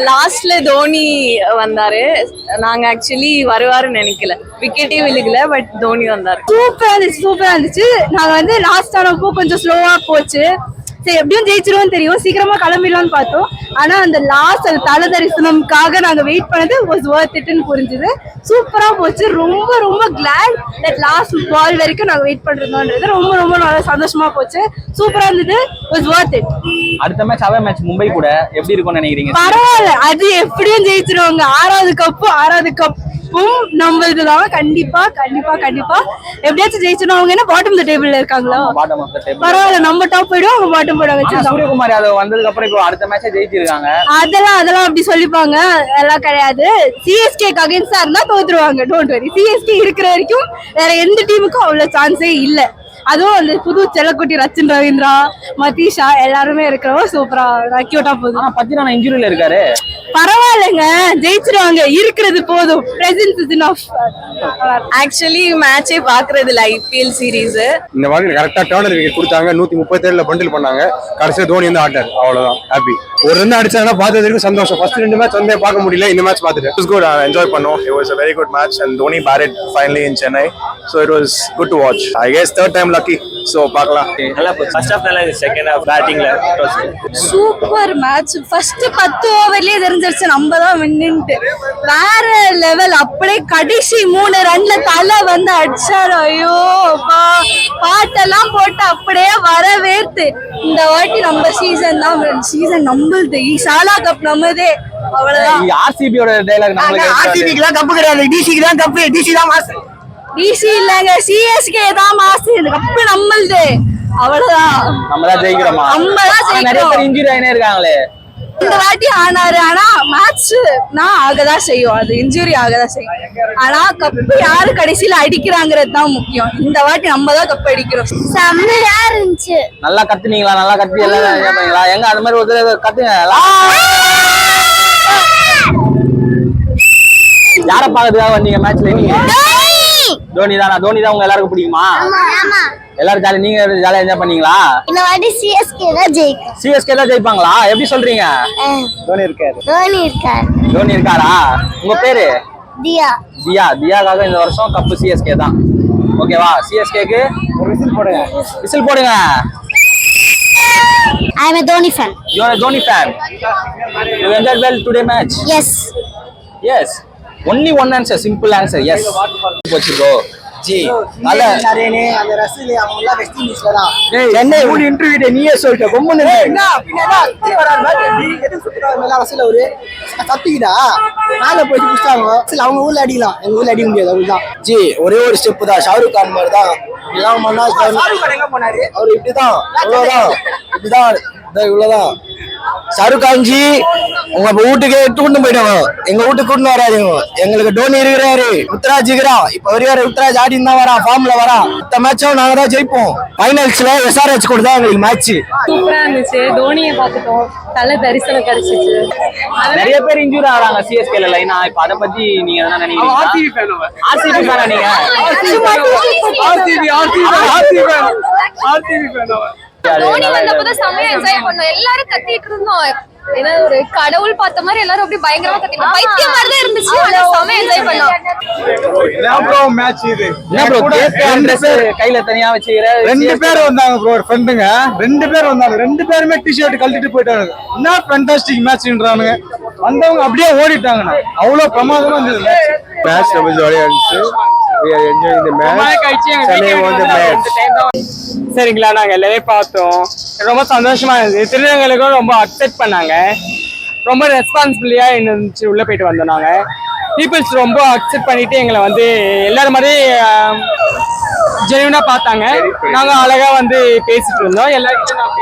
லாஸ்ட்ல தோனி வந்தாரு. நாங்க ஆக்சுவலி வருவாருன்னு நினைக்கல, விக்கெட்டே விழுகல, பட் தோனி வந்தாரு. சூப்பரா இருந்துச்சு. நாங்க வந்து லாஸ்ட் ஆனப்போ கொஞ்சம் ஸ்லோவா போச்சு. சரி எப்படியும் ஜெயிச்சிருவோம் தெரியும், சீக்கிரமா கிளம்பிடலாம்னு பார்த்தோம். ஆனா அந்த லாஸ்ட் அந்த தல தரிசனம்காக நாங்க வெயிட் பண்ணது வாஸ் வொர்த் இட்னு புரிஞ்சுது. சூப்பரா போச்சு. ரொம்ப ரொம்ப கிளாட் தட் லாஸ்ட் பால் வரைக்கும் நாங்க வெயிட் பண்றோம்ன்றது ரொம்ப ரொம்ப நல்லா சந்தோஷமா போச்சு. சூப்பரா இருந்தது. Was Worth it. அடுத்த மேட்ச் அவே மேட்ச் மும்பை கூட எப்படி இருக்கும்னு நினைக்கிறீங்க? பரவாயில்ல, அது எப்படியும் ஜெயிச்சிருவாங்க. ஆறாவது கப்பும் நம்மளுக்குதான். கண்டிப்பா கண்டிப்பா கண்டிப்பா எப்படியாச்சும் ஜெயிச்சிடும். அவங்க என்ன பாட்டம் ஆஃப் தி டேபிள்ல இருக்காங்களா? பரவாயில்ல, நம்ம டாப் போயிடும், அவங்க பாட்டம் போயிடுவாங்க. சூரியகுமார் யாதவ் வந்ததுக்கு அப்புறம் இப்போ அடுத்த மேட்சே ஜெயிச்சிருக்காங்க. அதெல்லாம் அப்படி சொல்லிப்பாங்க, எல்லாம் கிடையாது. சிஎஸ்கேக்கு அகைன்ஸ்டா இருந்தா தோத்துருவாங்க. Don't worry. சிஎஸ்கே இருக்கிற வரைக்கும் வேற எந்த டீமுக்கும் அவ்வளவு சான்ஸே இல்ல. அதுவும் அந்த புது செல்லக்குட்டி ரச்சின் ரவீந்திரா, மதீஷா எல்லாருமே இருக்கிறவங்க சூப்பரா கியூட்டா போகுது. பத்திரானா இன்ஜுரியில இருக்காரு. பரவாயில்லைங்க, ஜெயிச்சிருவாங்க. இருக்கிறது போதும். Presence is enough. ஆக்சுவலி மேட்சே பாக்குறது இல்ல, ஐபிஎல் சீரீஸ். இந்த மாதிரி கரெக்டா டர்னர் விக்கெட் கொடுத்தாங்க. 137 பண்டில் பண்ணாங்க. கடைசியா தோனி வந்து ஆட்டார். அவ்வளவுதான். ஹாப்பி. ஒரு ரன் அடிச்சாங்கன்னா பார்த்ததுக்கு சந்தோஷம். ஃபர்ஸ்ட் 2 மேட்ச் வந்து பார்க்க முடியல, இந்த மேட்ச் பார்த்துட்டு It was good. I enjoyed பண்ணோம். It was a very good match and Dhoni batted finally in Chennai. So it was good to watch. I guess third time lucky. So பார்க்கலாம். நல்லா போச்சு. First half நல்லா இருந்துச்சு, second half பேட்டிங்ல super match. First 10 ஓவர்லயே தெரிஞ்சிருச்சு நம்ம தான் வின்னுட்டு. வேற லெவல். அப்படியே கடைசி 3 ரன்ல தலை வந்து அடிச்சாரு. ஐயோ பாட்டெல்லாம் போட்டு அப்படியே வரவேற்று இந்த வாட்டி நம்ம சீசன் தான். சீசன் நம்மளுது. சாலா கப் நம்மதே. அவ்வளவுதான். ஆர்சிபியோட டயலாக் நமக்கு. ஆர்சிபிக்குலாம் கப்பு கிடையாது, டிசிக்கு தான் கப்பு. டிசி தான் மாஸ். டிசி இல்லங்க, சிஎஸ்கே தான் மாஸ். இந்த கப்பு நம்மளுது. அவ்வளவுதான். நம்ம தான் ஜெயிக்கிறோமா? நம்ம தான் ஜெயிக்கிறோம். நிறைய பேர் இன்ஜூரி ஆயினே இருக்காங்களே. இந்த வாட்டி ஆனாரு. ஆனா மேட்ச் நான் ஆகதான் செய்யும், அது இன்ஜுரி ஆகதான் செய்யும். ஆனா கப்பு யாரு கடைசியில அடிக்கிறாங்கிறது தான் முக்கியம். இந்த வாட்டி நம்ம தான் கப்பு அடிக்கிறோம். செம்மையா இருந்துச்சு. நல்லா கத்துனீங்களா? நல்லா கத்தி எல்லாம் பண்ணீங்களா? எங்க அந்த மாதிரி ஒரு கத்துங்க. யார பாக்கிறதுக்காக வந்தீங்க மேட்ச்ல? நீங்க தோனி தானா? தோனி தான் உங்க எல்லாருக்கும் பிடிக்குமா? எல்லாரும் ஜாலியா, நீங்க ஜாலியா என்ஜாய் பண்ணீங்களா? இந்த வாட்டி சிஎஸ்கே தான் ஜெயிக்கும். சிஎஸ்கே தான் ஜெயிப்பாங்களா? எப்படி சொல்றீங்க? Dhoni இருக்காரு. தோனி இருக்காரா? உங்க பேரு? தியா. தியாக்காக இந்த வருஷம் கப்பு சிஎஸ்கே தான். ஓகேவா? சிஎஸ்கேக்கு ஒரு விசில் போடுங்க. விசில் போடுங்க. I am a Dhoni fan. You are a Dhoni fan. You enjoyed well today match? Yes. Only one answer, simple answer. Yes. போச்சுக்கோ ஜி. நல்ல நரேனே அந்த ரசிலே அவங்க எல்லாம் வெஸ்ட் இண்டீஸ்ல தான். சென்னை ஊடி இன்டர்வியூ நீயே சொல்லிட்ட. கொம்புன்னு என்ன பின்னதான் வராரு மாதிரி எது சுத்துறாரு மேல ரசில ஒரு தப்பிக்குதா மேல போய் புடிச்சாங்க. சரி அவங்க ஊர்ல அடிக்கலாம், எங்க ஊர்ல அடிக்க முடியாது. அவ்வளவுதான் ஜி. ஒரே ஒரு ஸ்டெப் தான், ஷாருக் கான் மாதிரி தான். இதெல்லாம் பண்ணா ஷாருக் கான் எங்க போனாரு? அவர் இப்படிதான், அவ்வளவுதான். இப்படிதான், இவ்வளவுதான். ஷாருக் கான் ஜி உங்க வீட்டுக்கு கூட்டு போயிட்டாங்க, எங்க வீட்டுக்கு கூட்டு வராதுங்க. எங்களுக்கு டோனி இருக்கிறாரு, உத்தராஜ் இருக்கிறான். இப்ப வரையாரு உத்தராஜ் ஆடின்னு தான் வரான், ஃபார்ம்ல வரான். இந்த மேட்சும் நாங்க தான் ஜெயிப்போம். ஃபைனல்ஸ்ல எஸ்ஆர்ஹெச் கூட தான் எங்களுக்கு மேட்ச். சூப்பரா இருந்துச்சு. தோனியை பார்த்துட்டோம், தலை தரிசனம் கிடைச்சிச்சு. நிறைய பேர் இன்ஜூரி ஆறாங்க சிஎஸ்கேல லைனா. இப்ப அத பத்தி நீங்க என்ன நினைக்கிறீங்க? ஆர்சிபி ஃபேனா நீங்க? தோனி வந்தப்பதான் செமையா என்ஜாய் பண்ணோம். எல்லாரும் கத்திட்டு இருந்தோம். ஏன்னா ஒரு கடவுள் பார்த்த மாதிரி எல்லாரும் அப்படியே பயங்கரமா கத்திட்டோம். பைத்தியம் மாதிரி தான் இருந்துச்சு. செமையா என்ஜாய் பண்ணோம். மேட்ச் இது என்ன ப்ரோ Dress கையில தனியா வச்சிர? 2 பேர் வந்தாங்க ப்ரோ, ஃப்ரெண்டுங்க. 2 பேர் வந்தாங்க. 2 பேருமே டி-ஷர்ட் கழட்டிட்டு போயிட்டாங்க. என்ன ஃபேண்டாஸ்டிக் மேட்ச்ன்றானுங்க. வந்தவங்க அப்படியே ஓடிட்டாங்க. அவ்வளவு பிரமாதமா இருந்தது மேட்ச். ரொம்ப ஜாலியா இருந்துச்சு. We are enjoying the match. Chennai won the match. சரிங்களா, நாங்கள் எல்லாமே பார்த்தோம். ரொம்ப சந்தோஷமா இருந்துச்சு. திருநங்கைகளுக்கும் ரொம்ப அக்செப்ட் பண்ணாங்க. ரொம்ப ரெஸ்பான்சிபிலிட்டியாக இருந்துச்சு. உள்ளே போயிட்டு வந்தோம். நாங்கள் பீப்புள்ஸ் ரொம்ப அக்செப்ட் பண்ணிட்டு எங்களை வந்து எல்லாரும் மாதிரி ஜென்யூனாக பார்த்தாங்க. நாங்கள் அழகாக வந்து பேசிட்டு இருந்தோம். எல்லாருக்கிட்டும் நான்